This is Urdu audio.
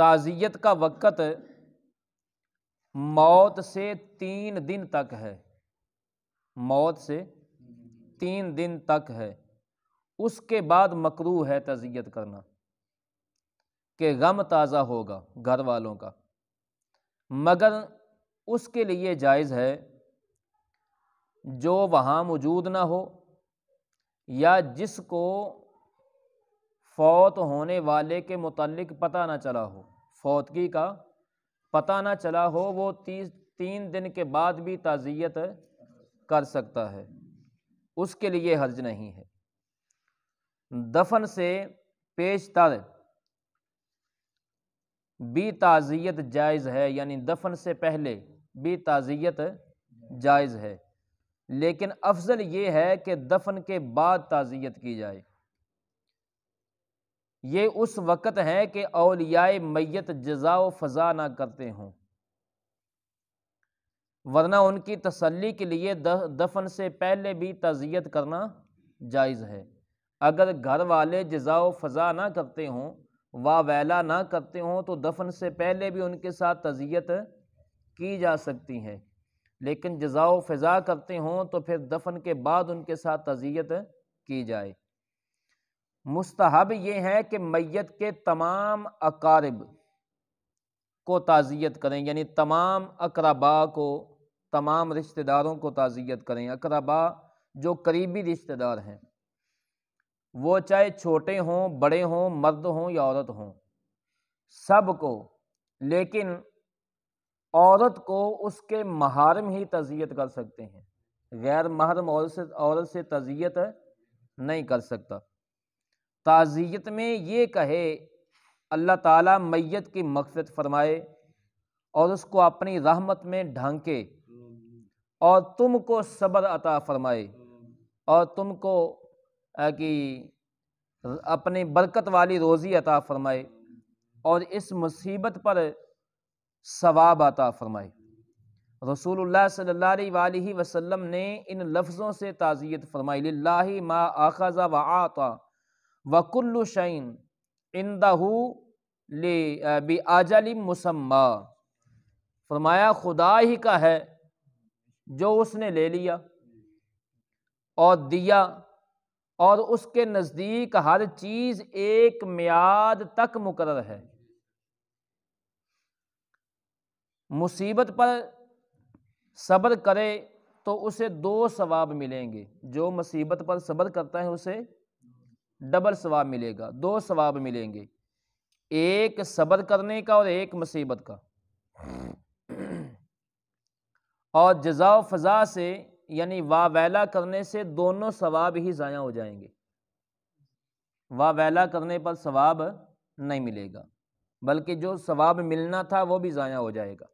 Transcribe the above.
تعزیت کا وقت موت سے 3 دن تک ہے، موت سے 3 دن تک ہے، اس کے بعد مکروہ ہے تعزیت کرنا کہ غم تازہ ہوگا گھر والوں کا، مگر اس کے لیے جائز ہے جو وہاں موجود نہ ہو یا جس کو فوت ہونے والے کے متعلق پتہ نہ چلا ہو، فوتگی کا پتہ نہ چلا ہو، وہ 3 دن کے بعد بھی تعزیت کر سکتا ہے، اس کے لیے حرج نہیں ہے۔ دفن سے پیشتر بھی تعزیت جائز ہے، یعنی دفن سے پہلے بھی تعزیت جائز ہے، لیکن افضل یہ ہے کہ دفن کے بعد تعزیت کی جائے۔ یہ اس وقت ہے کہ اولیاء میت جزا و فضا نہ کرتے ہوں، ورنہ ان کی تسلی کے لیے دفن سے پہلے بھی تعزیت کرنا جائز ہے۔ اگر گھر والے جزا و فضا نہ کرتے ہوں، واہ ویلا نہ کرتے ہوں، تو دفن سے پہلے بھی ان کے ساتھ تعزیت کی جا سکتی ہے، لیکن جزا و فضا کرتے ہوں تو پھر دفن کے بعد ان کے ساتھ تعزیت کی جائے۔ مستحب یہ ہے کہ میت کے تمام اقارب کو تعزیت کریں، یعنی تمام اقربا کو، تمام رشتہ داروں کو تعزیت کریں۔ اقربا جو قریبی رشتہ دار ہیں، وہ چاہے چھوٹے ہوں، بڑے ہوں، مرد ہوں یا عورت ہوں، سب کو، لیکن عورت کو اس کے محارم ہی تعزیت کر سکتے ہیں، غیر محرم عورت سے تعزیت نہیں کر سکتا۔ تعزیت میں یہ کہے اللہ تعالیٰ میت کی مغفرت فرمائے اور اس کو اپنی رحمت میں ڈھانکے اور تم کو صبر عطا فرمائے اور تم کو کہ اپنی برکت والی روزی عطا فرمائے اور اس مصیبت پر ثواب عطا فرمائے۔ رسول اللہ صلی اللہ علیہ وآلہ وسلم نے ان لفظوں سے تعزیت فرمائی، للہ ما اخذ وعطا وکل شیء عندہ بأجل مسمی، فرمایا خدا ہی کا ہے جو اس نے لے لیا اور دیا، اور اس کے نزدیک ہر چیز ایک میعاد تک مقرر ہے۔ مصیبت پر صبر کرے تو اسے 2 ثواب ملیں گے، جو مصیبت پر صبر کرتا ہے اسے ڈبل ثواب ملے گا، 2 ثواب ملیں گے، ایک صبر کرنے کا اور ایک مصیبت کا۔ اور جزا و فضا سے یعنی واہ ویلا کرنے سے دونوں ثواب ہی ضائع ہو جائیں گے، واہ ویلا کرنے پر ثواب نہیں ملے گا، بلکہ جو ثواب ملنا تھا وہ بھی ضائع ہو جائے گا۔